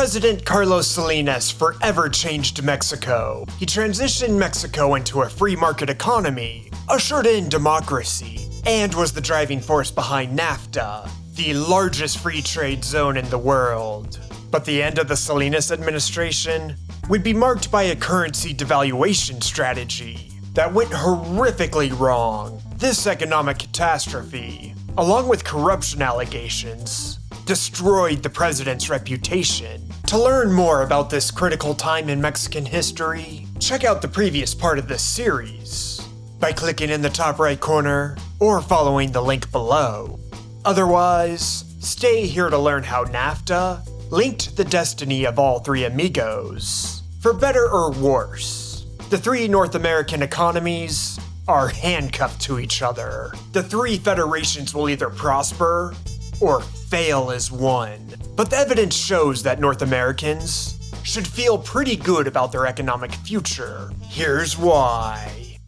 President Carlos Salinas forever changed Mexico. He transitioned Mexico into a free market economy, ushered in democracy, and was the driving force behind NAFTA, the largest free trade zone in the world. But the end of the Salinas administration would be marked by a currency devaluation strategy that went horrifically wrong. This economic catastrophe, along with corruption allegations, destroyed the president's reputation. To learn more about this critical time in Mexican history, check out the previous part of this series by clicking in the top right corner or following the link below. Otherwise, stay here to learn how NAFTA linked the destiny of all three amigos. For better or worse, the three North American economies are handcuffed to each other. The three federations will either prosper or fail as one. But the evidence shows that North Americans should feel pretty good about their economic future. Here's why.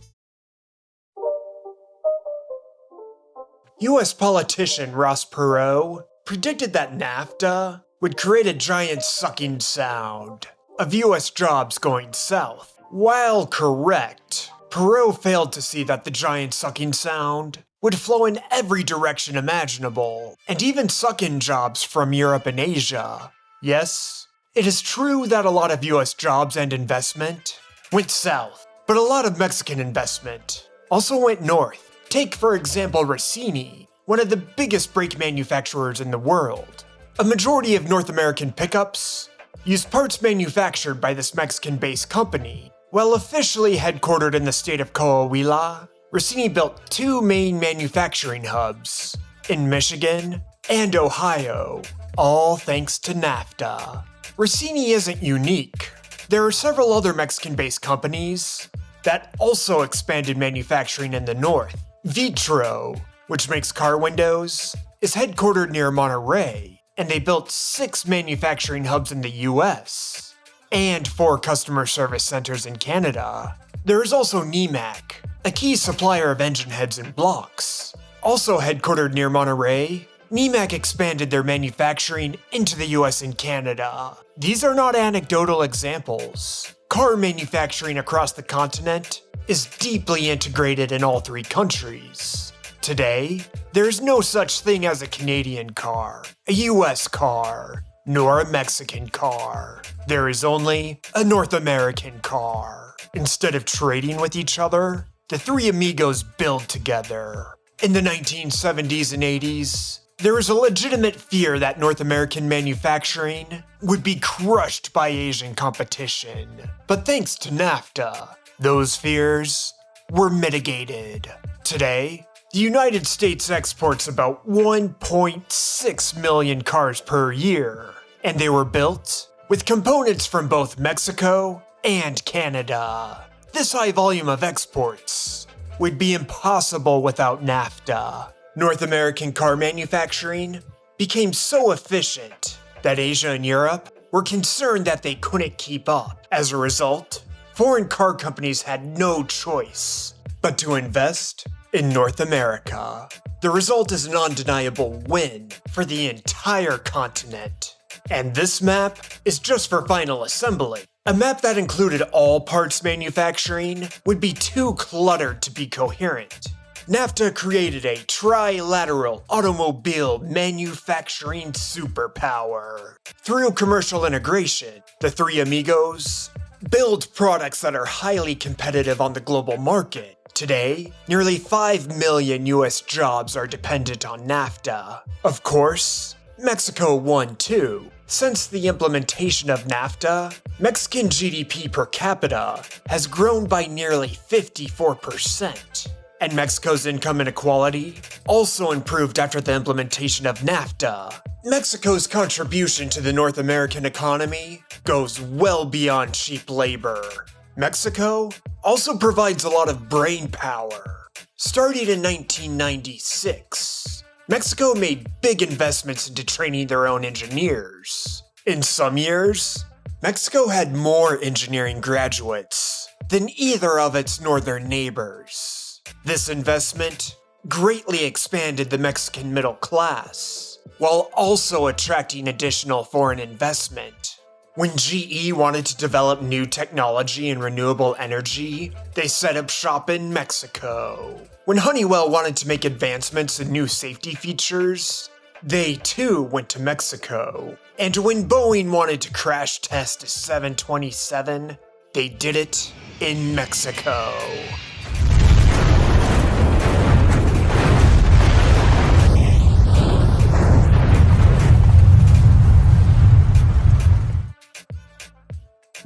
US politician Ross Perot predicted that NAFTA would create a giant sucking sound of US jobs going south. While correct, Perot failed to see that the giant sucking sound would flow in every direction imaginable, and even suck in jobs from Europe and Asia. Yes, it is true that a lot of US jobs and investment went south, but a lot of Mexican investment also went north. Take, for example, Rossini, one of the biggest brake manufacturers in the world. A majority of North American pickups use parts manufactured by this Mexican-based company. While officially headquartered in the state of Coahuila, Rossini built two main manufacturing hubs in Michigan and Ohio, all thanks to NAFTA. Rossini isn't unique. There are several other Mexican-based companies that also expanded manufacturing in the north. Vitro, which makes car windows, is headquartered near Monterrey, and they built 6 manufacturing hubs in the US and 4 customer service centers in Canada. There is also Nemak, a key supplier of engine heads and blocks. Also headquartered near Monterrey, Nemak expanded their manufacturing into the US and Canada. These are not anecdotal examples. Car manufacturing across the continent is deeply integrated in all 3 countries. Today, there is no such thing as a Canadian car, a US car, nor a Mexican car. There is only a North American car. Instead of trading with each other, the three amigos build together. In the 1970s and 80s, there was a legitimate fear that North American manufacturing would be crushed by Asian competition. But thanks to NAFTA, those fears were mitigated. Today, the United States exports about 1.6 million cars per year, and they were built with components from both Mexico and Canada. This high volume of exports would be impossible without NAFTA. North American car manufacturing became so efficient that Asia and Europe were concerned that they couldn't keep up. As a result, foreign car companies had no choice but to invest in North America. The result is an undeniable win for the entire continent. And this map is just for final assembly. A map that included all parts manufacturing would be too cluttered to be coherent. NAFTA created a trilateral automobile manufacturing superpower. Through commercial integration, the three amigos build products that are highly competitive on the global market. Today, nearly 5 million US jobs are dependent on NAFTA. Of course, Mexico won too. Since the implementation of NAFTA, Mexican GDP per capita has grown by nearly 54%. And Mexico's income inequality also improved after the implementation of NAFTA. Mexico's contribution to the North American economy goes well beyond cheap labor. Mexico also provides a lot of brain power. Starting in 1996, Mexico made big investments into training their own engineers. In some years, Mexico had more engineering graduates than either of its northern neighbors. This investment greatly expanded the Mexican middle class, while also attracting additional foreign investment. When GE wanted to develop new technology in renewable energy, they set up shop in Mexico. When Honeywell wanted to make advancements in new safety features, they too went to Mexico. And when Boeing wanted to crash test a 727, they did it in Mexico.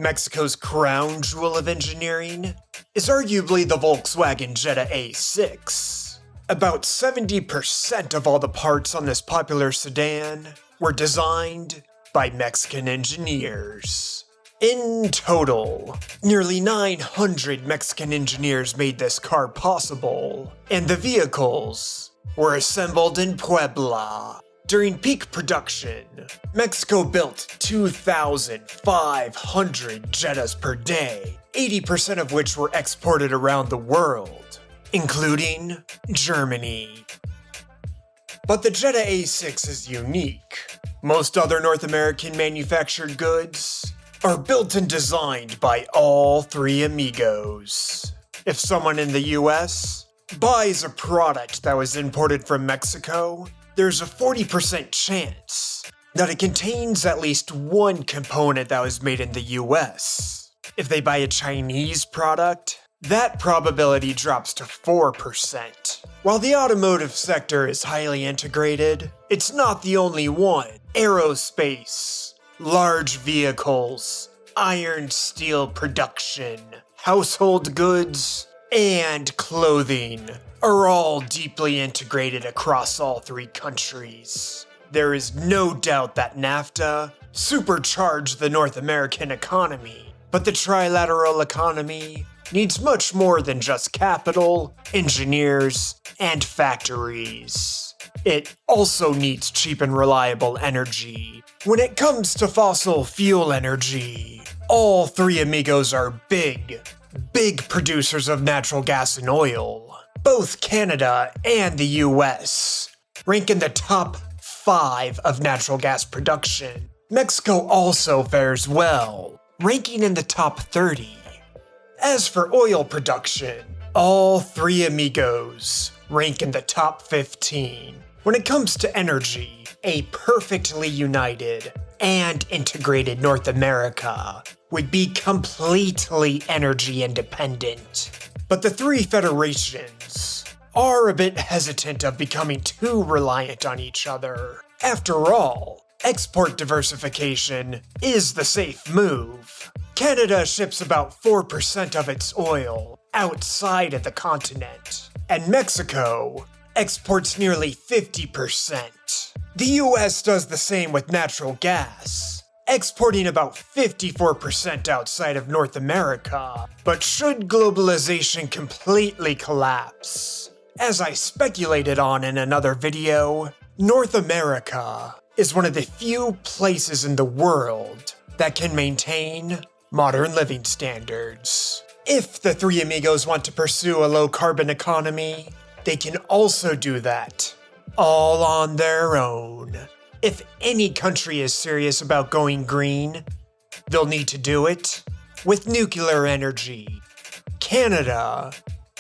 Mexico's crown jewel of engineering is arguably the Volkswagen Jetta A6. About 70% of all the parts on this popular sedan were designed by Mexican engineers. In total, nearly 900 Mexican engineers made this car possible, and the vehicles were assembled in Puebla. During peak production, Mexico built 2,500 Jettas per day, 80% of which were exported around the world, including Germany. But the Jetta A6 is unique. Most other North American manufactured goods are built and designed by all three amigos. If someone in the US buys a product that was imported from Mexico, there's a 40% chance that it contains at least one component that was made in the US. If they buy a Chinese product, that probability drops to 4%. While the automotive sector is highly integrated, it's not the only one. Aerospace, large vehicles, iron steel production, household goods, and clothing are all deeply integrated across all three countries. There is no doubt that NAFTA supercharged the North American economy, but the trilateral economy needs much more than just capital, engineers, and factories. It also needs cheap and reliable energy. When it comes to fossil fuel energy, all three amigos are big producers of natural gas and oil. Both Canada and the US rank in the top 5 of natural gas production. Mexico also fares well, ranking in the top 30. As for oil production, all three amigos rank in the top 15. When it comes to energy, a perfectly united and integrated North America would be completely energy independent. But the three federations are a bit hesitant of becoming too reliant on each other. After all, export diversification is the safe move. Canada ships about 4% of its oil outside of the continent, and Mexico exports nearly 50%. The US does the same with natural gas, exporting about 54% outside of North America. But should globalization completely collapse, as I speculated on in another video, North America is one of the few places in the world that can maintain modern living standards. If the three amigos want to pursue a low-carbon economy, they can also do that all on their own. If any country is serious about going green, they'll need to do it with nuclear energy. Canada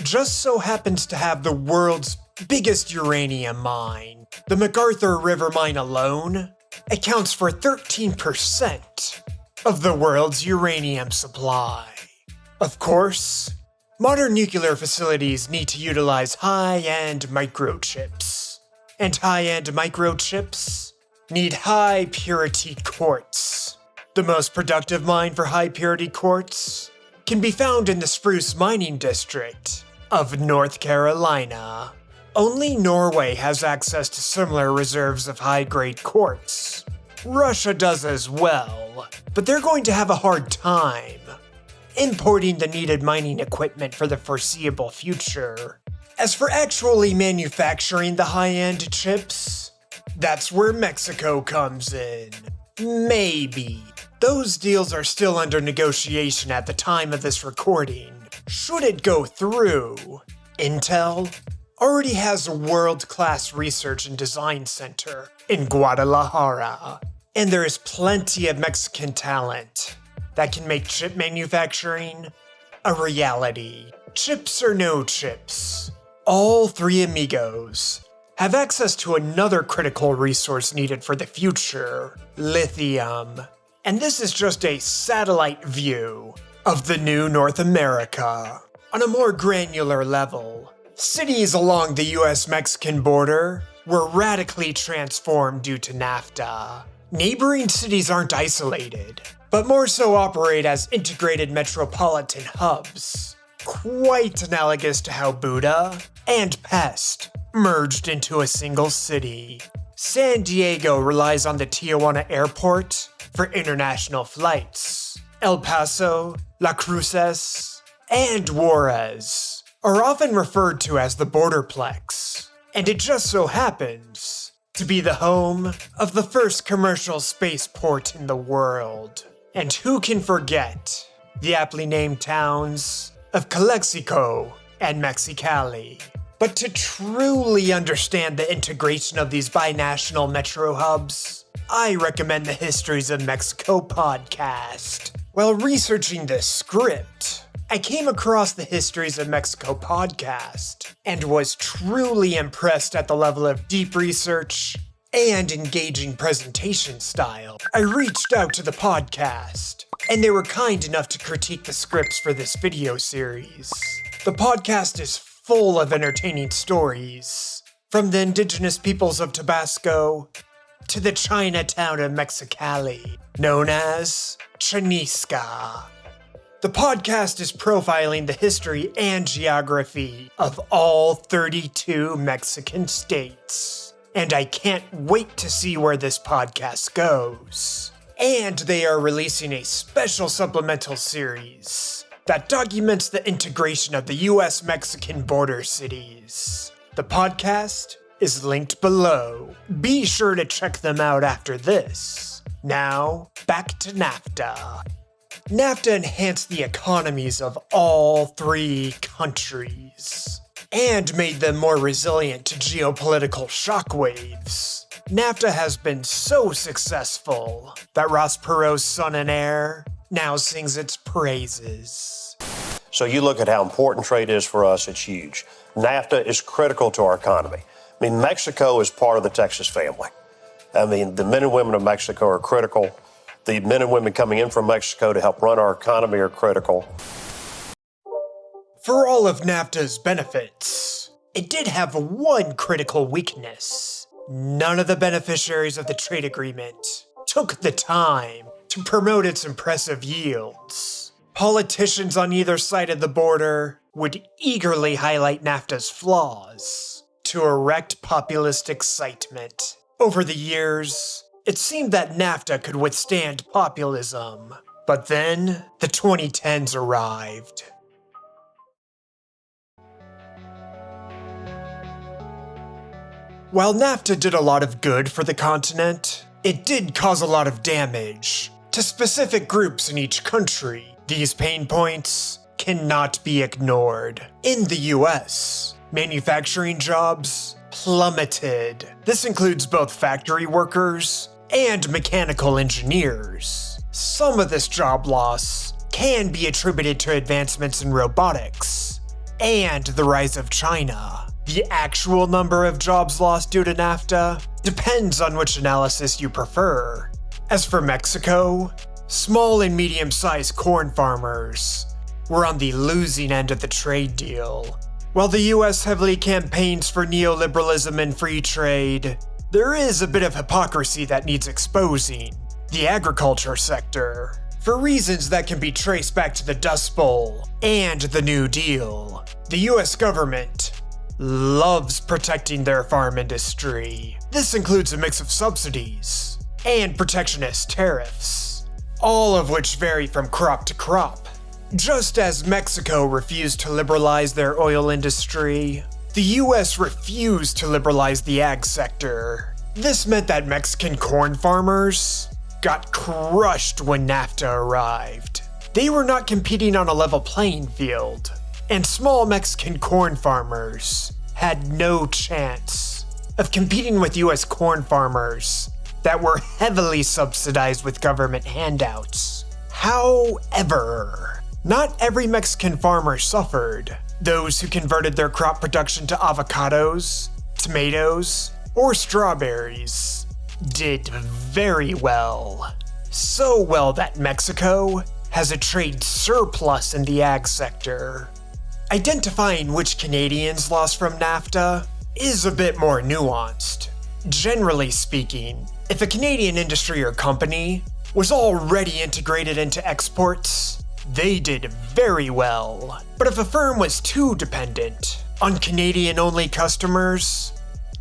just so happens to have the world's biggest uranium mine. The MacArthur River mine alone accounts for 13% of the world's uranium supply. Of course, modern nuclear facilities need to utilize high-end microchips. And high-end microchips need high-purity quartz. The most productive mine for high-purity quartz can be found in the Spruce Mining District of North Carolina. Only Norway has access to similar reserves of high-grade quartz. Russia does as well, but they're going to have a hard time importing the needed mining equipment for the foreseeable future. As for actually manufacturing the high-end chips, that's where Mexico comes in. Maybe. Those deals are still under negotiation at the time of this recording. Should it go through, Intel already has a world-class research and design center in Guadalajara, and there is plenty of Mexican talent that can make chip manufacturing a reality. Chips or no chips, all three amigos have access to another critical resource needed for the future, lithium. And this is just a satellite view of the new North America. On a more granular level, cities along the US-Mexican border were radically transformed due to NAFTA. Neighboring cities aren't isolated, but more so operate as integrated metropolitan hubs, quite analogous to how Buda and Pest merged into a single city. San Diego relies on the Tijuana airport for international flights. El Paso, La Cruces, and Juarez are often referred to as the Borderplex, and it just so happens to be the home of the first commercial spaceport in the world. And who can forget the aptly named towns of Calexico and Mexicali? But to truly understand the integration of these binational metro hubs, I recommend the Histories of Mexico podcast. While researching this script, I came across the Histories of Mexico podcast and was truly impressed at the level of deep research and engaging presentation style. I reached out to the podcast, and they were kind enough to critique the scripts for this video series. The podcast is full of entertaining stories, from the indigenous peoples of Tabasco to the Chinatown of Mexicali, known as Chanisca. The podcast is profiling the history and geography of all 32 Mexican states, and I can't wait to see where this podcast goes. And they are releasing a special supplemental series that documents the integration of the US-Mexican border cities. The podcast is linked below. Be sure to check them out after this. Now, back to NAFTA. NAFTA enhanced the economies of all three countries and made them more resilient to geopolitical shockwaves. NAFTA has been so successful that Ross Perot's son and heir now sings its praises. So you look at how important trade is for us, it's huge. NAFTA is critical to our economy. I mean, Mexico is part of the Texas family. I mean, the men and women of Mexico are critical. The men and women coming in from Mexico to help run our economy are critical. For all of NAFTA's benefits, it did have one critical weakness. None of the beneficiaries of the trade agreement took the time to promote its impressive yields. Politicians on either side of the border would eagerly highlight NAFTA's flaws to erect populist excitement. Over the years, it seemed that NAFTA could withstand populism, but then the 2010s arrived. While NAFTA did a lot of good for the continent, it did cause a lot of damage to specific groups in each country. These pain points cannot be ignored. In the US, manufacturing jobs plummeted. This includes both factory workers and mechanical engineers. Some of this job loss can be attributed to advancements in robotics and the rise of China. The actual number of jobs lost due to NAFTA depends on which analysis you prefer. As for Mexico, small and medium-sized corn farmers were on the losing end of the trade deal. While the US heavily campaigns for neoliberalism and free trade, there is a bit of hypocrisy that needs exposing. The agriculture sector, for reasons that can be traced back to the Dust Bowl and the New Deal, the US government loves protecting their farm industry. This includes a mix of subsidies and protectionist tariffs, all of which vary from crop to crop. Just as Mexico refused to liberalize their oil industry, the US refused to liberalize the ag sector. This meant that Mexican corn farmers got crushed when NAFTA arrived. They were not competing on a level playing field, and small Mexican corn farmers had no chance of competing with US corn farmers that were heavily subsidized with government handouts. However, not every Mexican farmer suffered. Those who converted their crop production to avocados, tomatoes, or strawberries did very well. So well that Mexico has a trade surplus in the ag sector. Identifying which Canadians lost from NAFTA is a bit more nuanced. Generally speaking, if a Canadian industry or company was already integrated into exports, they did very well. But if a firm was too dependent on Canadian-only customers,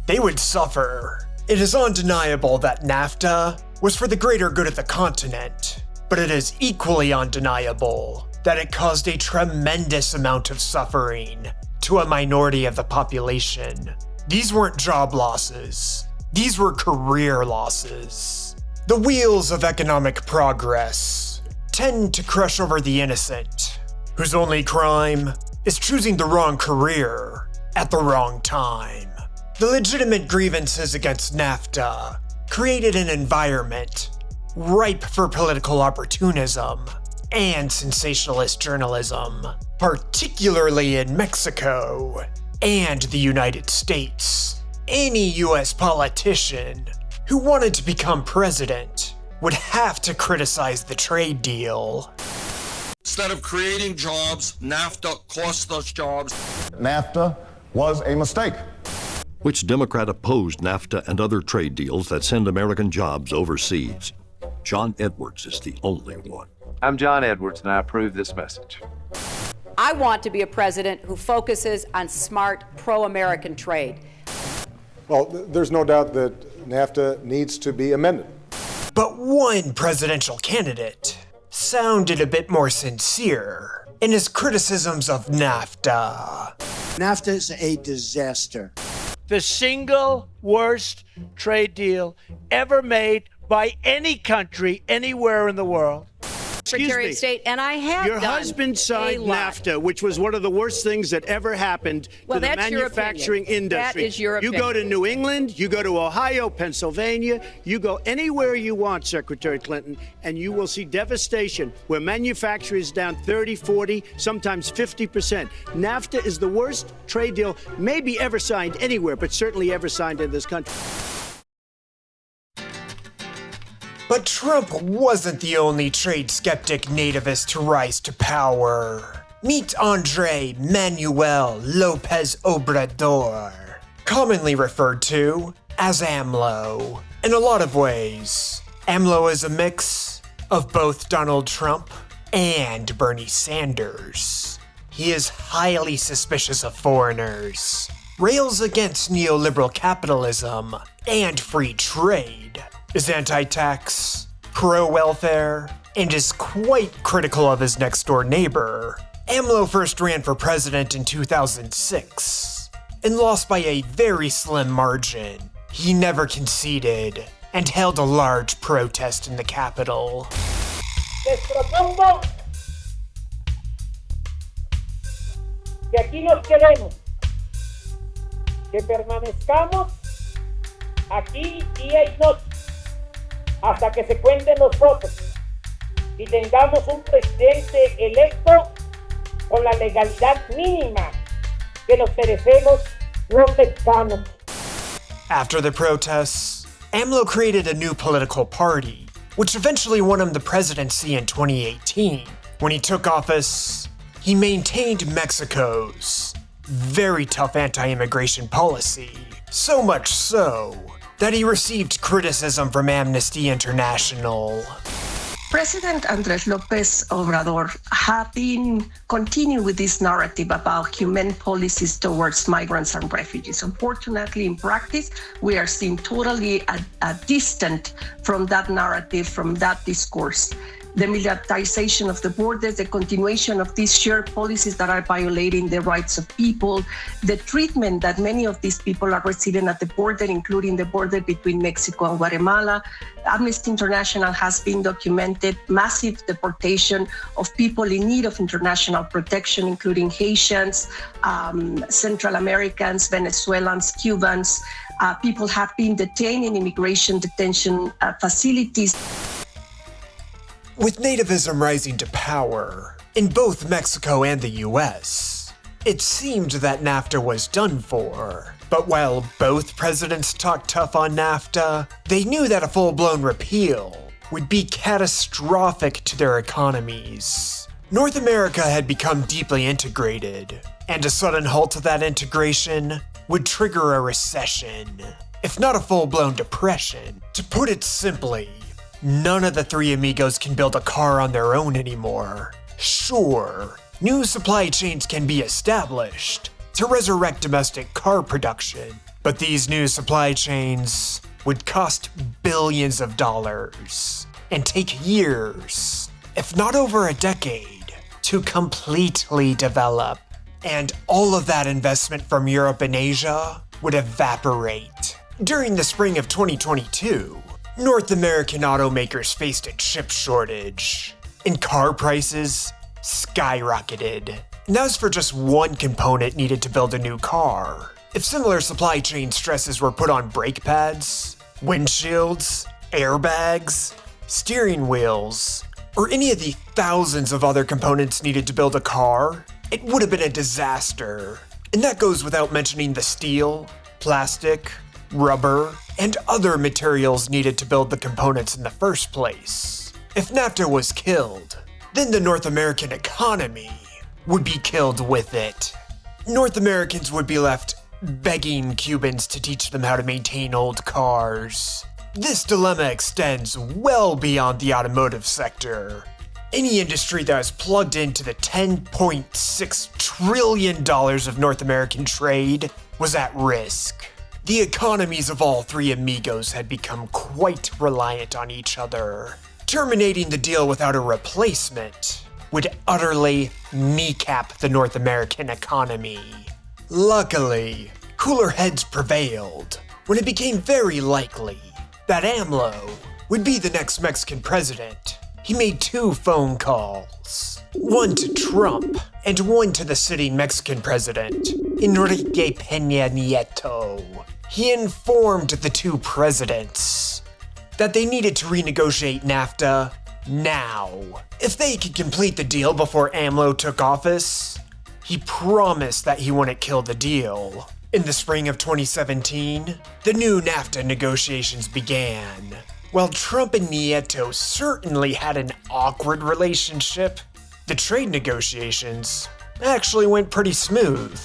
they would suffer. It is undeniable that NAFTA was for the greater good of the continent, but it is equally undeniable that it caused a tremendous amount of suffering to a minority of the population. These weren't job losses. These were career losses. The wheels of economic progress tend to crush over the innocent, whose only crime is choosing the wrong career at the wrong time. The legitimate grievances against NAFTA created an environment ripe for political opportunism and sensationalist journalism, particularly in Mexico and the United States. Any US politician who wanted to become president would have to criticize the trade deal. Instead of creating jobs, NAFTA cost us jobs. NAFTA was a mistake. Which Democrat opposed NAFTA and other trade deals that send American jobs overseas? John Edwards is the only one. I'm John Edwards, and I approve this message. I want to be a president who focuses on smart, pro-American trade. Well, there's no doubt that NAFTA needs to be amended. But one presidential candidate sounded a bit more sincere in his criticisms of NAFTA. NAFTA is a disaster. The single worst trade deal ever made by any country anywhere in the world. Secretary of State, and I have Your husband signed NAFTA, which was one of the worst things that ever happened to the manufacturing industry. That is your opinion. You go to New England, you go to Ohio, Pennsylvania, you go anywhere you want, Secretary Clinton, and you will see devastation where manufacturing is down 30, 40, sometimes 50%. NAFTA is the worst trade deal maybe ever signed anywhere, but certainly ever signed in this country. But Trump wasn't the only trade skeptic nativist to rise to power. Meet Andre Manuel Lopez Obrador, commonly referred to as AMLO. In a lot of ways, AMLO is a mix of both Donald Trump and Bernie Sanders. He is highly suspicious of foreigners, rails against neoliberal capitalism and free trade, is anti-tax, pro-welfare, and is quite critical of his next-door neighbor. AMLO first ran for president in 2006 and lost by a very slim margin. He never conceded and held a large protest in the Capitol. Les propongo que aquí nos quedemos, que permanezcamos aquí día y noche hasta que se cuenten los votos y tengamos un presidente electo con la legalidad mínima que nos merecemos los mexicanos. After the protests, AMLO created a new political party, which eventually won him the presidency in 2018. When he took office, he maintained Mexico's very tough anti-immigration policy, so much so that he received criticism from Amnesty International. President Andrés López Obrador has been continuing with this narrative about humane policies towards migrants and refugees. Unfortunately, in practice, we are seen totally distant from that narrative, from that discourse. the militarization of the borders, the continuation of these shared policies that are violating the rights of people, the treatment that many of these people are receiving at the border, including the border between Mexico and Guatemala. Amnesty International has been documented massive deportation of people in need of international protection, including Haitians, Central Americans, Venezuelans, Cubans. People have been detained in immigration detention facilities. With nativism rising to power in both Mexico and the US, it seemed that NAFTA was done for. But while both presidents talked tough on NAFTA, they knew that a full-blown repeal would be catastrophic to their economies. North America had become deeply integrated, and a sudden halt to that integration would trigger a recession, if not a full-blown depression. To put it simply, none of the three amigos can build a car on their own anymore. Sure, new supply chains can be established to resurrect domestic car production, but these new supply chains would cost billions of dollars and take years, if not over a decade, to completely develop. And all of that investment from Europe and Asia would evaporate. During the spring of 2022, North American automakers faced a chip shortage, and car prices skyrocketed. And that was for just one component needed to build a new car. If similar supply chain stresses were put on brake pads, windshields, airbags, steering wheels, or any of the thousands of other components needed to build a car, it would have been a disaster. And that goes without mentioning the steel, plastic, rubber, and other materials needed to build the components in the first place. If NAFTA was killed, then the North American economy would be killed with it. North Americans would be left begging Cubans to teach them how to maintain old cars. This dilemma extends well beyond the automotive sector. Any industry that is plugged into the $10.6 trillion of North American trade was at risk. The economies of all three amigos had become quite reliant on each other. Terminating the deal without a replacement would utterly kneecap the North American economy. Luckily, cooler heads prevailed when it became very likely that AMLO would be the next Mexican president. He made 2 phone calls, one to Trump and one to the sitting Mexican president, Enrique Peña Nieto. He informed the 2 presidents that they needed to renegotiate NAFTA now. If they could complete the deal before AMLO took office, he promised that he wouldn't kill the deal. In the spring of 2017, the new NAFTA negotiations began. While Trump and Nieto certainly had an awkward relationship, the trade negotiations actually went pretty smooth.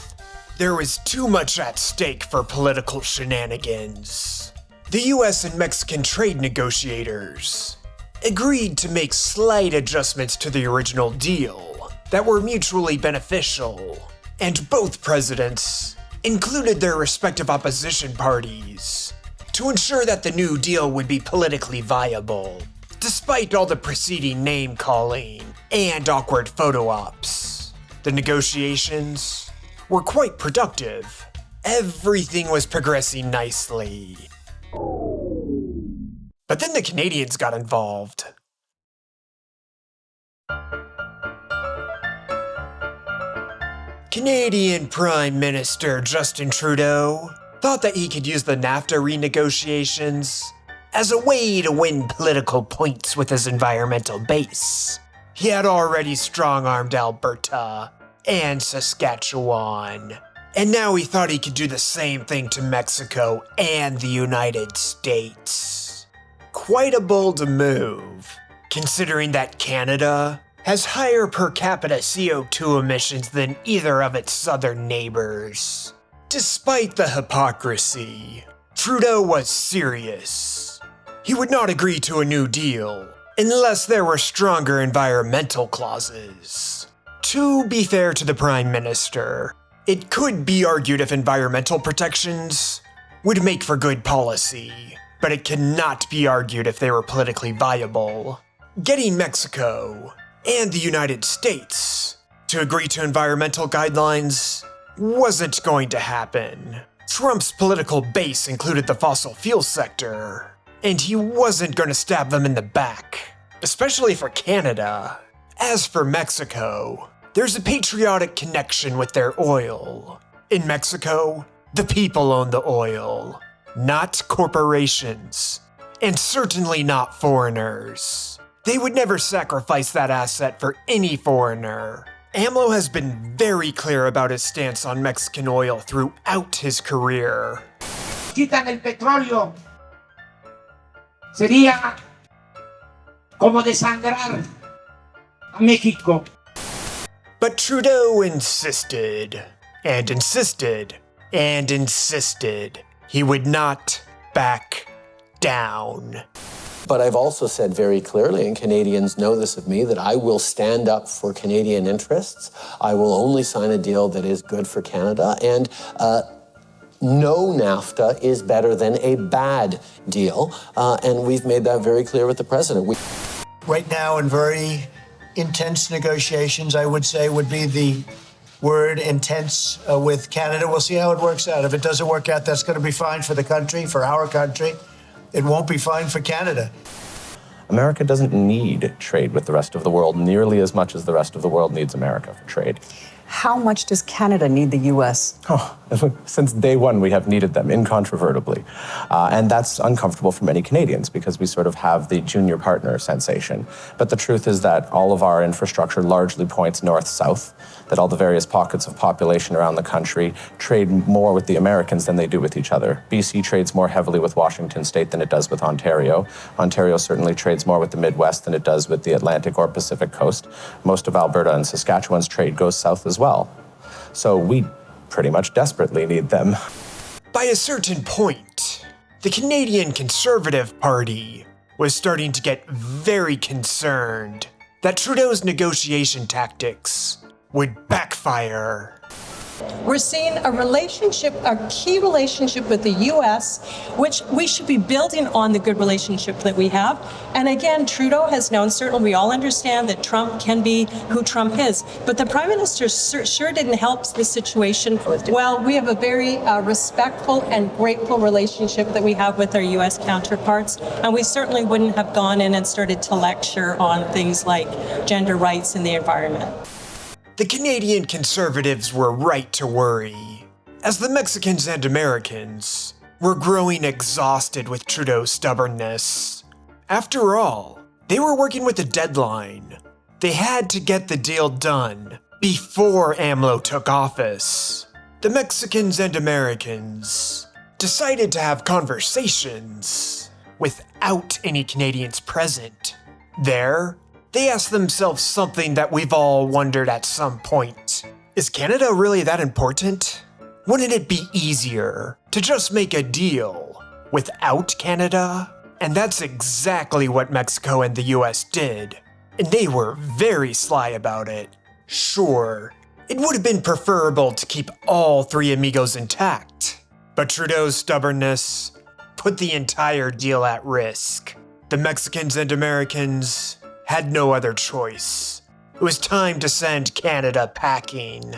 There was too much at stake for political shenanigans. The US and Mexican trade negotiators agreed to make slight adjustments to the original deal that were mutually beneficial, and both presidents included their respective opposition parties to ensure that the new deal would be politically viable, despite all the preceding name-calling and awkward photo ops. The negotiations were quite productive. Everything was progressing nicely. But then the Canadians got involved. Canadian Prime Minister Justin Trudeau thought that he could use the NAFTA renegotiations as a way to win political points with his environmental base. He had already strong-armed Alberta and Saskatchewan, and now he thought he could do the same thing to Mexico and the United States. Quite a bold move, considering that Canada has higher per capita CO2 emissions than either of its southern neighbors. Despite the hypocrisy, Trudeau was serious. He would not agree to a new deal unless there were stronger environmental clauses. To be fair to the Prime Minister, it could be argued if environmental protections would make for good policy, but it cannot be argued if they were politically viable. getting Mexico and the United States to agree to environmental guidelines wasn't going to happen. Trump's political base included the fossil fuel sector, and he wasn't going to stab them in the back, especially for Canada. As for Mexico, there's a patriotic connection with their oil. In Mexico, the people own the oil, not corporations, and certainly not foreigners. They would never sacrifice that asset for any foreigner. AMLO has been very clear about his stance on Mexican oil throughout his career. Quitan el petróleo. Sería como desangrar a México. But Trudeau insisted, and insisted, and insisted he would not back down. But I've also said very clearly, and Canadians know this of me, that I will stand up for Canadian interests. I will only sign a deal that is good for Canada, and no NAFTA is better than a bad deal, and we've made that very clear with the President. Right now, in very intense negotiations, I would say would be the word intense with Canada. We'll see how it works out. If it doesn't work out, that's going to be fine for the country, for our country. It won't be fine for Canada. America doesn't need trade with the rest of the world nearly as much as the rest of the world needs America for trade. How much does Canada need the U.S.? Since day one, we have needed them incontrovertibly. And that's uncomfortable for many Canadians because we sort of have the junior partner sensation. But the truth is that all of our infrastructure largely points north-south, that all the various pockets of population around the country trade more with the Americans than they do with each other. BC trades more heavily with Washington State than it does with Ontario. Ontario certainly trades more with the Midwest than it does with the Atlantic or Pacific coast. Most of Alberta and Saskatchewan's trade goes south as well. So we pretty much desperately need them. By a certain point, the Canadian Conservative Party was starting to get very concerned that Trudeau's negotiation tactics would backfire. We're seeing a relationship, a key relationship with the U.S., which we should be building on the good relationship that we have. And again, Trudeau has known, certainly we all understand that Trump can be who Trump is, but the Prime Minister sure didn't help the situation. Well, we have a very respectful and grateful relationship that we have with our U.S. counterparts, and we certainly wouldn't have gone in and started to lecture on things like gender rights and the environment. The Canadian Conservatives were right to worry, as the Mexicans and Americans were growing exhausted with Trudeau's stubbornness. After all, they were working with a deadline. They had to get the deal done before AMLO took office. The Mexicans and Americans decided to have conversations without any Canadians present. There, they asked themselves something that we've all wondered at some point. Is Canada really that important? Wouldn't it be easier to just make a deal without Canada? And that's exactly what Mexico and the US did. And they were very sly about it. Sure, it would have been preferable to keep all three amigos intact, but Trudeau's stubbornness put the entire deal at risk. The Mexicans and Americans had no other choice. It was time to send Canada packing.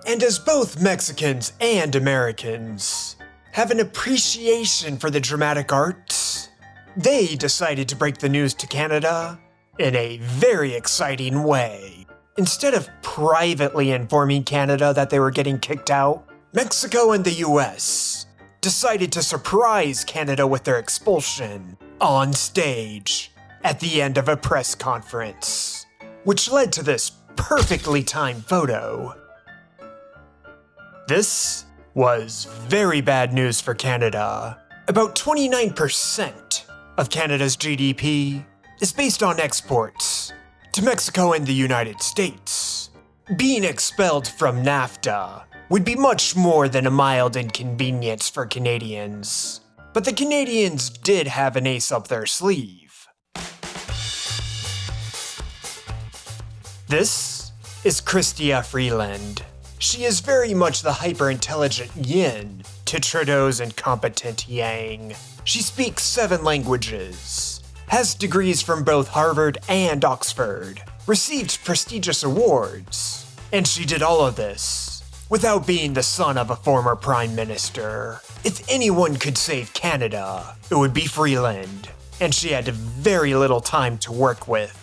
And as both Mexicans and Americans have an appreciation for the dramatic arts, they decided to break the news to Canada in a very exciting way. Instead of privately informing Canada that they were getting kicked out, Mexico and the US decided to surprise Canada with their expulsion on stage at the end of a press conference, which led to this perfectly timed photo. This was very bad news for Canada. About 29% of Canada's GDP is based on exports to Mexico and the United States. Being expelled from NAFTA would be much more than a mild inconvenience for Canadians. But the Canadians did have an ace up their sleeve. This is Chrystia Freeland. She is very much the hyper-intelligent yin to Trudeau's incompetent yang. She speaks 7 languages has degrees from both Harvard and Oxford, received prestigious awards, and she did all of this without being the son of a former prime minister. If anyone could save Canada, it would be Freeland, and she had very little time to work with.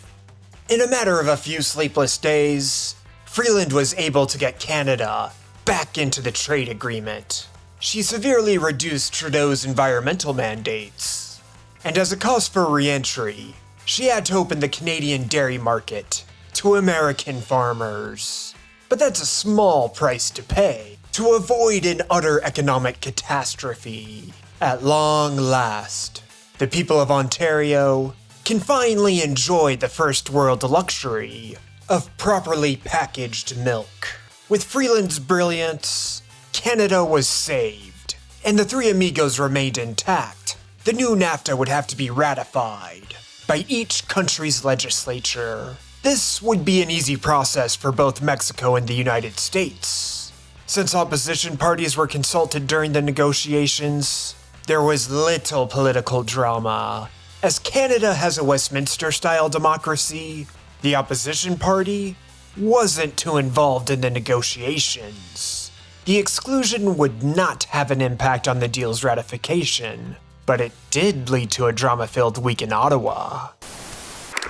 In a matter of a few sleepless days, Freeland was able to get Canada back into the trade agreement. She severely reduced Trudeau's environmental mandates, and as a cause for re-entry, she had to open the Canadian dairy market to American farmers. But that's a small price to pay to avoid an utter economic catastrophe. At long last, the people of Ontario can finally enjoy the first world luxury of properly packaged milk. With Freeland's brilliance, Canada was saved, and the three amigos remained intact. The new NAFTA would have to be ratified by each country's legislature. This would be an easy process for both Mexico and the United States. Since opposition parties were consulted during the negotiations, there was little political drama. As Canada has a Westminster-style democracy, the opposition party wasn't too involved in the negotiations. The exclusion would not have an impact on the deal's ratification, but it did lead to a drama-filled week in Ottawa.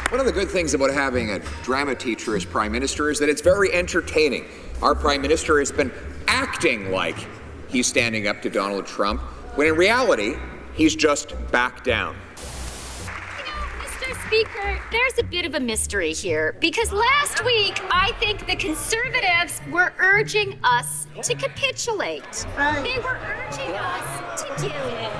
One of the good things about having a drama teacher as Prime Minister is that it's very entertaining. Our Prime Minister has been acting like he's standing up to Donald Trump, when in reality, he's just backed down. Mr. Speaker, there's a bit of a mystery here, because last week I think the Conservatives were urging us to capitulate. They were urging us to do it.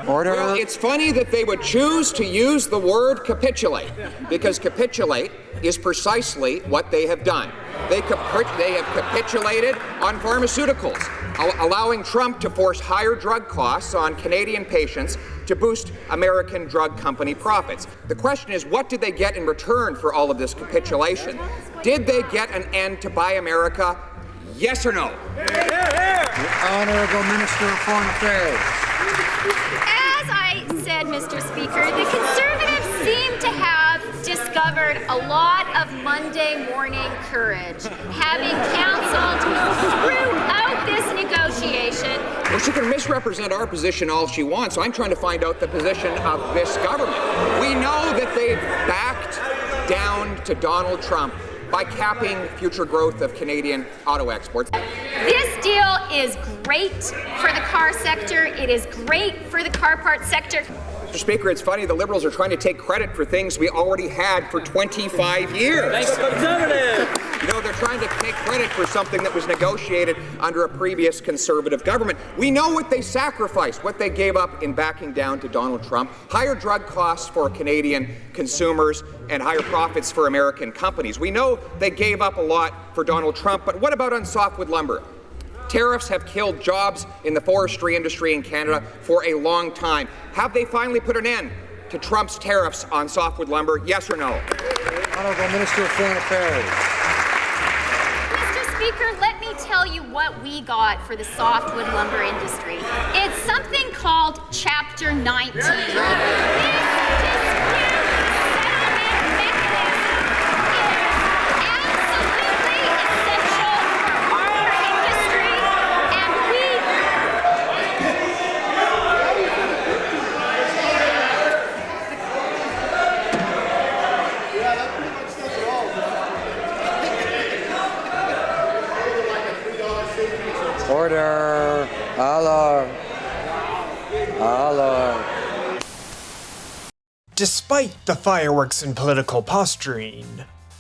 Order. Well, it's funny that they would choose to use the word capitulate, because capitulate is precisely what they have done. They have capitulated on pharmaceuticals, allowing Trump to force higher drug costs on Canadian patients to boost American drug company profits. The question is, what did they get in return for all of this capitulation? Did they get an end to Buy America? Yes or no? The Honourable Minister of Foreign Affairs. As I said, Mr. Speaker, the Conservatives seem to have discovered a lot of Monday morning courage, having counseled throughout this negotiation. Well, she can misrepresent our position all she wants, so I'm trying to find out the position of this government. We know that they've backed down to Donald Trump by capping future growth of Canadian auto exports. This deal is great for the car sector. It is great for the car parts sector. Mr. Speaker, it's funny, the Liberals are trying to take credit for things we already had for 25 years. Thanks, Conservative! You know, they're trying to take credit for something that was negotiated under a previous Conservative government. We know what they sacrificed, what they gave up in backing down to Donald Trump. Higher drug costs for Canadian consumers and higher profits for American companies. We know they gave up a lot for Donald Trump, but what about on softwood lumber? Tariffs have killed jobs in the forestry industry in Canada for a long time. Have they finally put an end to Trump's tariffs on softwood lumber? Yes or no? Honourable Minister of Foreign Affairs. Mr. Speaker, let me tell you what we got for the softwood lumber industry. It's something called Chapter 19. This dispute settlement mechanism is absolutely essential for our industry, and Order. Alarm. Alarm. Despite the fireworks and political posturing,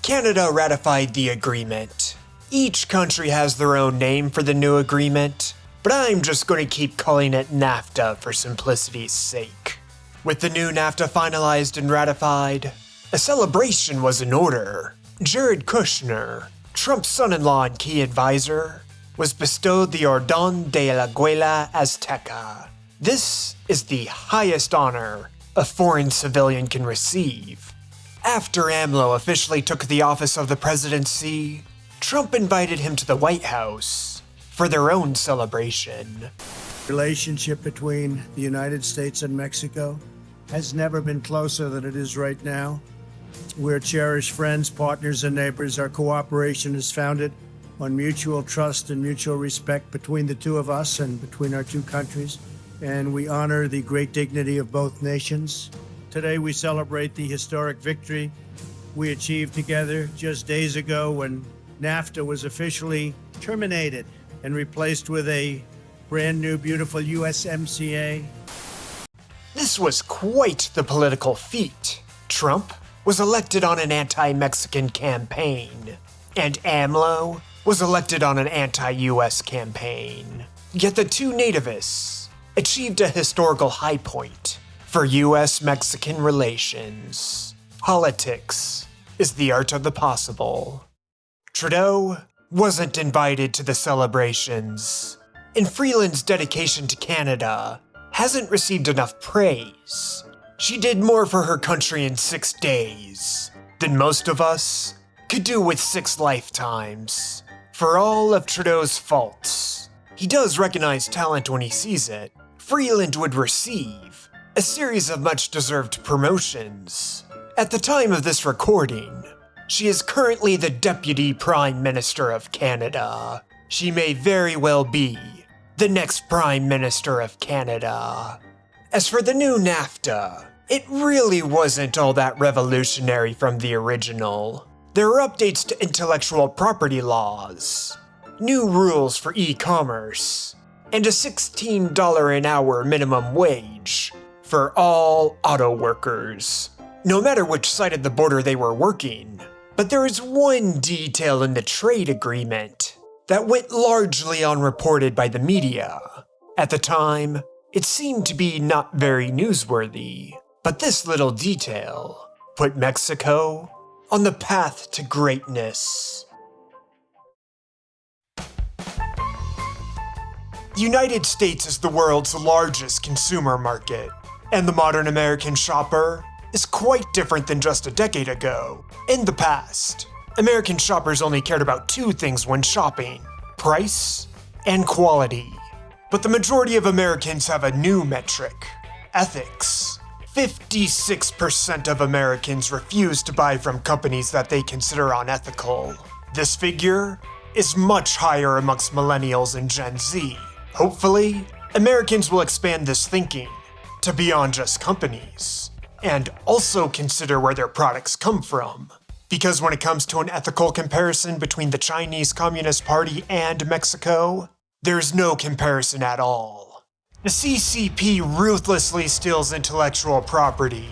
Canada ratified the agreement. Each country has their own name for the new agreement, but I'm just going to keep calling it NAFTA for simplicity's sake. With the new NAFTA finalized and ratified, a celebration was in order. Jared Kushner, Trump's son-in-law and key advisor, was bestowed the Orden de la Guerra Azteca. This is the highest honor a foreign civilian can receive. After AMLO officially took the office of the presidency, Trump invited him to the White House for their own celebration. Relationship between the United States and Mexico has never been closer than it is right now. We're cherished friends, partners, and neighbors. Our cooperation is founded on mutual trust and mutual respect between the two of us and between our two countries. And we honor the great dignity of both nations. Today we celebrate the historic victory we achieved together just days ago when NAFTA was officially terminated and replaced with a brand new, beautiful USMCA. This was quite the political feat. Trump was elected on an anti-Mexican campaign, and AMLO was elected on an anti-US campaign. Yet the two nativists achieved a historical high point for US-Mexican relations. Politics is the art of the possible. Trudeau wasn't invited to the celebrations, and Freeland's dedication to Canada hasn't received enough praise. She did more for her country in 6 days than most of us could do with 6 lifetimes. For all of Trudeau's faults, he does recognize talent when he sees it. Freeland would receive a series of much-deserved promotions. At the time of this recording, she is currently the Deputy Prime Minister of Canada. She may very well be the next Prime Minister of Canada. As for the new NAFTA, it really wasn't all that revolutionary from the original. There are updates to intellectual property laws, new rules for e-commerce, and a $16 an hour minimum wage for all auto workers, no matter which side of the border they were working. But there is one detail in the trade agreement that went largely unreported by the media. At the time, it seemed to be not very newsworthy, but this little detail put Mexico on the path to greatness. The United States is the world's largest consumer market, and the modern American shopper is quite different than just a decade ago. In the past, American shoppers only cared about 2 things when shopping: price and quality. But the majority of Americans have a new metric: ethics. 56% of Americans refuse to buy from companies that they consider unethical. This figure is much higher amongst millennials and Gen Z. Hopefully, Americans will expand this thinking to beyond just companies, and also consider where their products come from. Because when it comes to an ethical comparison between the Chinese Communist Party and Mexico, there's no comparison at all. The CCP ruthlessly steals intellectual property.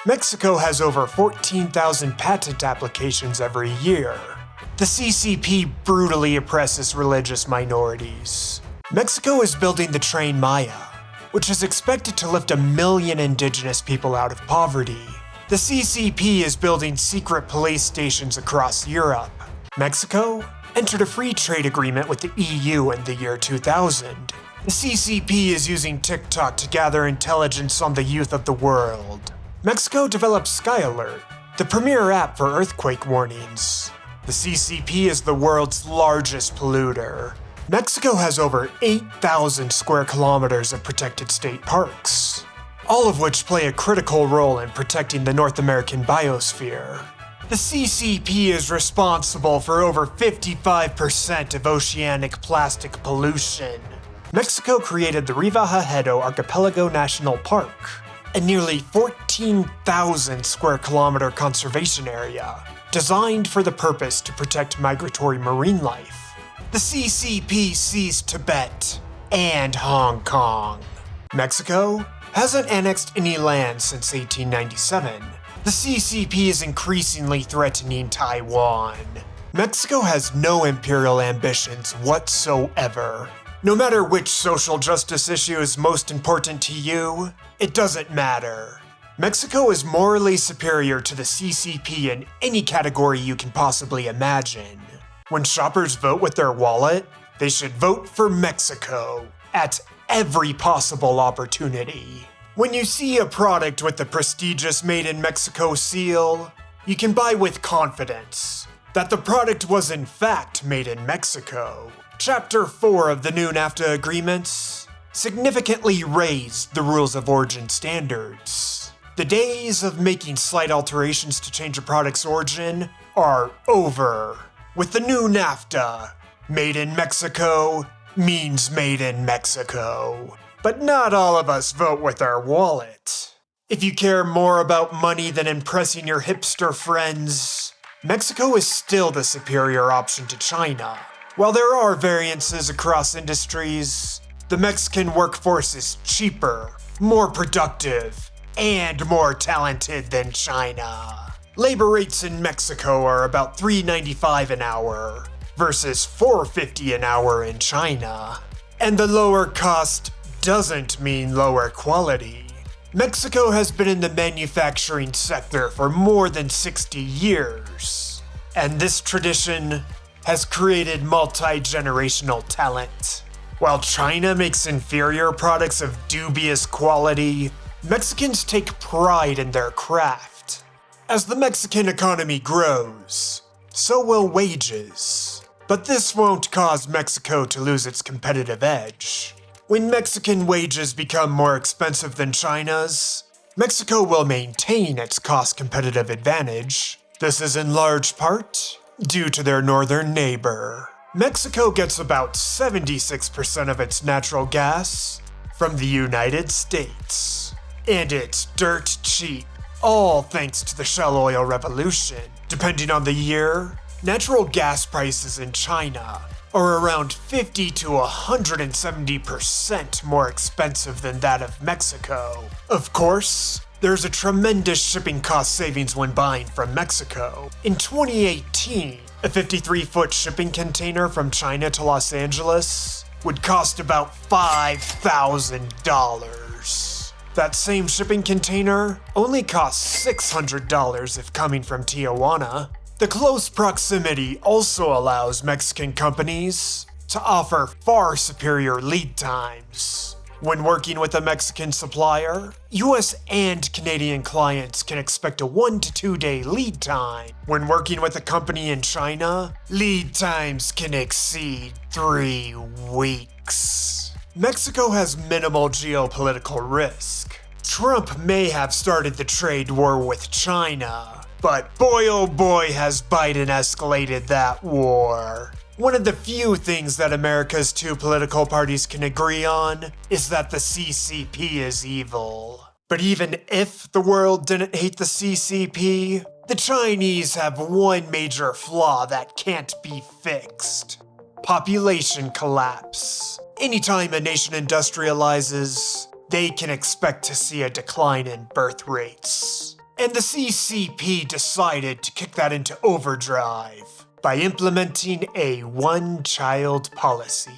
Mexico has over 14,000 patent applications every year. The CCP brutally oppresses religious minorities. Mexico is building the Tren Maya, which is expected to lift 1 million indigenous people out of poverty. The CCP is building secret police stations across Europe. Mexico entered a free trade agreement with the EU in the year 2000. The CCP is using TikTok to gather intelligence on the youth of the world. Mexico developed Sky Alert, the premier app for earthquake warnings. The CCP is the world's largest polluter. Mexico has over 8,000 square kilometers of protected state parks, all of which play a critical role in protecting the North American biosphere. The CCP is responsible for over 55% of oceanic plastic pollution. Mexico created the Riva-Hajedo Archipelago National Park, a nearly 14,000 square kilometer conservation area designed for the purpose to protect migratory marine life. The CCP seized Tibet and Hong Kong. Mexico hasn't annexed any land since 1897. The CCP is increasingly threatening Taiwan. Mexico has no imperial ambitions whatsoever. No matter which social justice issue is most important to you, it doesn't matter. Mexico is morally superior to the CCP in any category you can possibly imagine. When shoppers vote with their wallet, they should vote for Mexico at every possible opportunity. When you see a product with the prestigious Made in Mexico seal, you can buy with confidence that the product was in fact made in Mexico. Chapter 4 of the new NAFTA agreements significantly raised the rules of origin standards. The days of making slight alterations to change a product's origin are over. With the new NAFTA, made in Mexico means made in Mexico. But not all of us vote with our wallet. If you care more about money than impressing your hipster friends, Mexico is still the superior option to China. While there are variances across industries, the Mexican workforce is cheaper, more productive, and more talented than China. Labor rates in Mexico are about $3.95 an hour versus $4.50 an hour in China. And the lower cost doesn't mean lower quality. Mexico has been in the manufacturing sector for more than 60 years, and this tradition has created multi-generational talent. While China makes inferior products of dubious quality, Mexicans take pride in their craft. As the Mexican economy grows, so will wages. But this won't cause Mexico to lose its competitive edge. When Mexican wages become more expensive than China's, Mexico will maintain its cost competitive advantage. This is in large part due to their northern neighbor. Mexico gets about 76% of its natural gas from the United States. And it's dirt cheap, all thanks to the shale oil revolution. Depending on the year, natural gas prices in China are around 50 to 170% more expensive than that of Mexico. Of course, there's a tremendous shipping cost savings when buying from Mexico. In 2018, a 53-foot shipping container from China to Los Angeles would cost about $5,000. That same shipping container only costs $600 if coming from Tijuana. The close proximity also allows Mexican companies to offer far superior lead times. When working with a Mexican supplier, US and Canadian clients can expect a 1 to 2 day lead time. When working with a company in China, lead times can exceed 3 weeks. Mexico has minimal geopolitical risk. Trump may have started the trade war with China, but boy oh boy has Biden escalated that war. One of the few things that America's two political parties can agree on is that the CCP is evil. But even if the world didn't hate the CCP, the Chinese have one major flaw that can't be fixed: population collapse. Anytime a nation industrializes, they can expect to see a decline in birth rates. And the CCP decided to kick that into overdrive by implementing a one-child policy.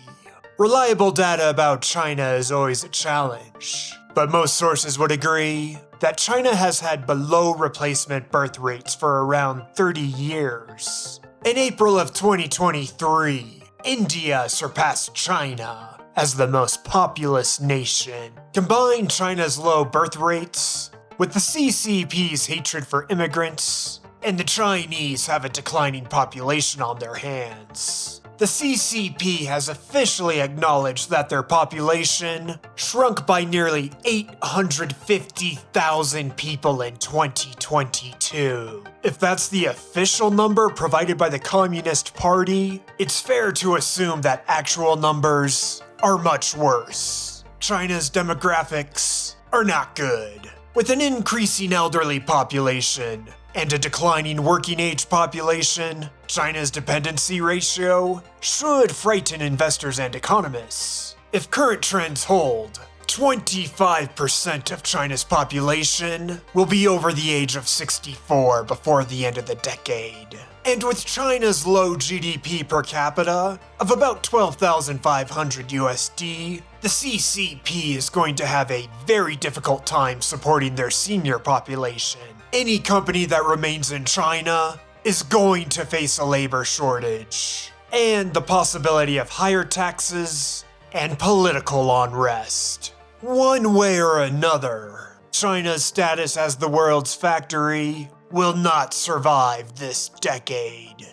Reliable data about China is always a challenge, but most sources would agree that China has had below replacement birth rates for around 30 years. In April of 2023, India surpassed China as the most populous nation. Combine China's low birth rates with the CCP's hatred for immigrants, and the Chinese have a declining population on their hands. The CCP has officially acknowledged that their population shrunk by nearly 850,000 people in 2022. If that's the official number provided by the Communist Party, it's fair to assume that actual numbers are much worse. China's demographics are not good. With an increasing elderly population and a declining working age population, China's dependency ratio should frighten investors and economists. If current trends hold, 25% of China's population will be over the age of 64 before the end of the decade. And with China's low GDP per capita of about 12,500 USD, the CCP is going to have a very difficult time supporting their senior population. Any company that remains in China is going to face a labor shortage, and the possibility of higher taxes and political unrest. One way or another, China's status as the world's factory will not survive this decade.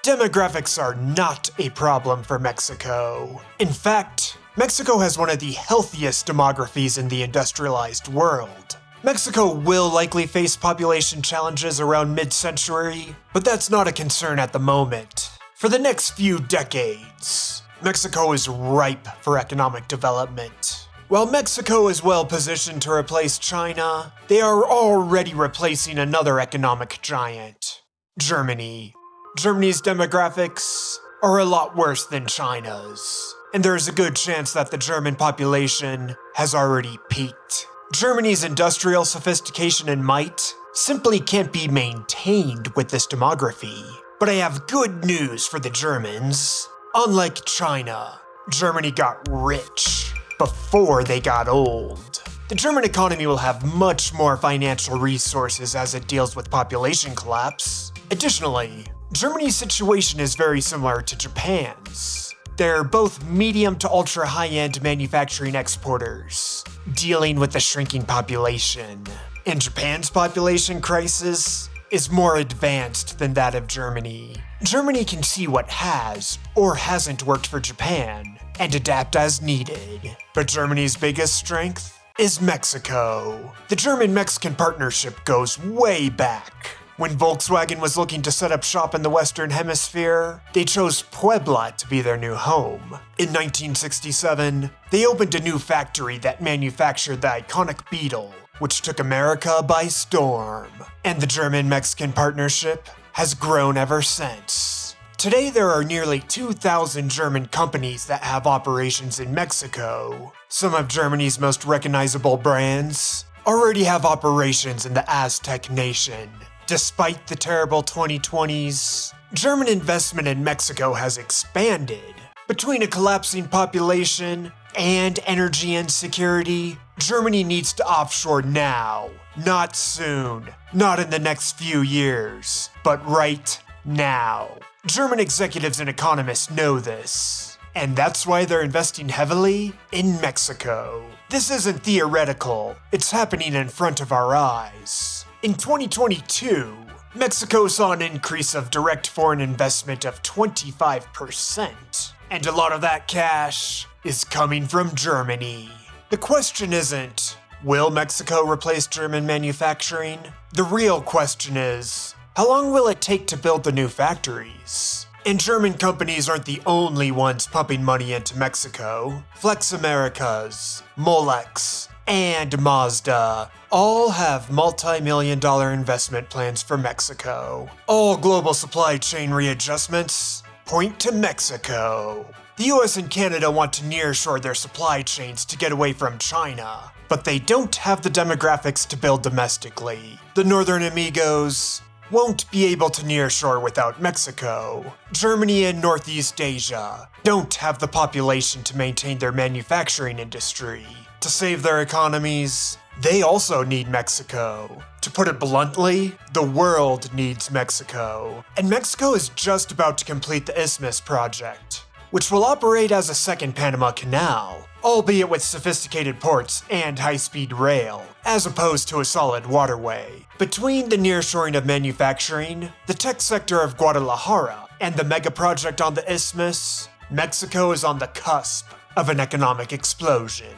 Demographics are not a problem for Mexico. In fact, Mexico has one of the healthiest demographies in the industrialized world. Mexico will likely face population challenges around mid-century, but that's not a concern at the moment. For the next few decades, Mexico is ripe for economic development. While Mexico is well positioned to replace China, they are already replacing another economic giant, Germany. Germany's demographics are a lot worse than China's, and there is a good chance that the German population has already peaked. Germany's industrial sophistication and might simply can't be maintained with this demography. But I have good news for the Germans. Unlike China, Germany got rich before they got old. The German economy will have much more financial resources as it deals with population collapse. Additionally, Germany's situation is very similar to Japan's. They're both medium to ultra high-end manufacturing exporters, dealing with the shrinking population. And Japan's population crisis is more advanced than that of Germany. Germany can see what has or hasn't worked for Japan and adapt as needed. But Germany's biggest strength is Mexico. The German-Mexican partnership goes way back. When Volkswagen was looking to set up shop in the Western Hemisphere, they chose Puebla to be their new home. In 1967, they opened a new factory that manufactured the iconic Beetle, which took America by storm. And the German-Mexican partnership has grown ever since. Today, there are nearly 2,000 German companies that have operations in Mexico. Some of Germany's most recognizable brands already have operations in the Aztec nation. Despite the terrible 2020s, German investment in Mexico has expanded. Between a collapsing population and energy insecurity, Germany needs to offshore now, not soon, not in the next few years, but right now. German executives and economists know this, and that's why they're investing heavily in Mexico. This isn't theoretical, it's happening in front of our eyes. In 2022, Mexico saw an increase of direct foreign investment of 25%, and a lot of that cash is coming from Germany. The question isn't, will Mexico replace German manufacturing? The real question is, how long will it take to build the new factories? And German companies aren't the only ones pumping money into Mexico. Flex Americas, Molex, and Mazda all have multi-million-dollar investment plans for Mexico. All global supply chain readjustments point to Mexico. The US and Canada want to nearshore their supply chains to get away from China, but they don't have the demographics to build domestically. The Northern Amigos won't be able to nearshore without Mexico. Germany and Northeast Asia don't have the population to maintain their manufacturing industry. To save their economies, they also need Mexico. To put it bluntly, the world needs Mexico. And Mexico is just about to complete the Isthmus project, which will operate as a second Panama Canal, albeit with sophisticated ports and high-speed rail, as opposed to a solid waterway. Between the nearshoring of manufacturing, the tech sector of Guadalajara, and the mega project on the Isthmus, Mexico is on the cusp of an economic explosion.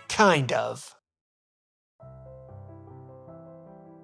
Kind of.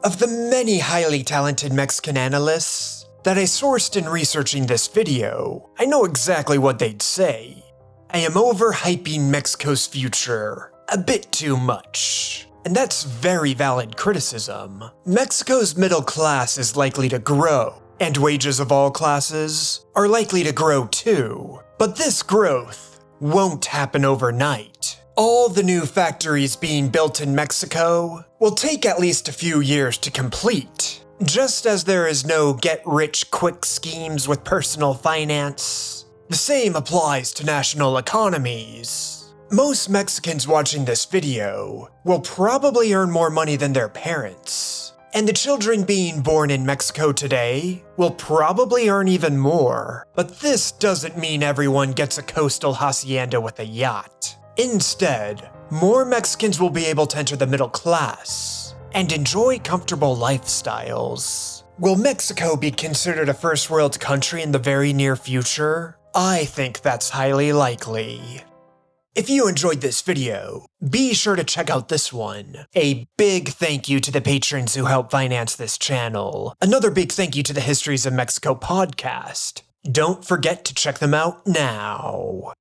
Of the many highly talented Mexican analysts that I sourced in researching this video, I know exactly what they'd say. I am overhyping Mexico's future a bit too much. And that's very valid criticism. Mexico's middle class is likely to grow, and wages of all classes are likely to grow too. But this growth won't happen overnight. All the new factories being built in Mexico will take at least a few years to complete. Just as there is no get-rich-quick schemes with personal finance, the same applies to national economies. Most Mexicans watching this video will probably earn more money than their parents, and the children being born in Mexico today will probably earn even more. But this doesn't mean everyone gets a coastal hacienda with a yacht. Instead, more Mexicans will be able to enter the middle class and enjoy comfortable lifestyles. Will Mexico be considered a first world country in the very near future? I think that's highly likely. If you enjoyed this video, be sure to check out this one. A big thank you to the patrons who help finance this channel. Another big thank you to the Histories of Mexico podcast. Don't forget to check them out now.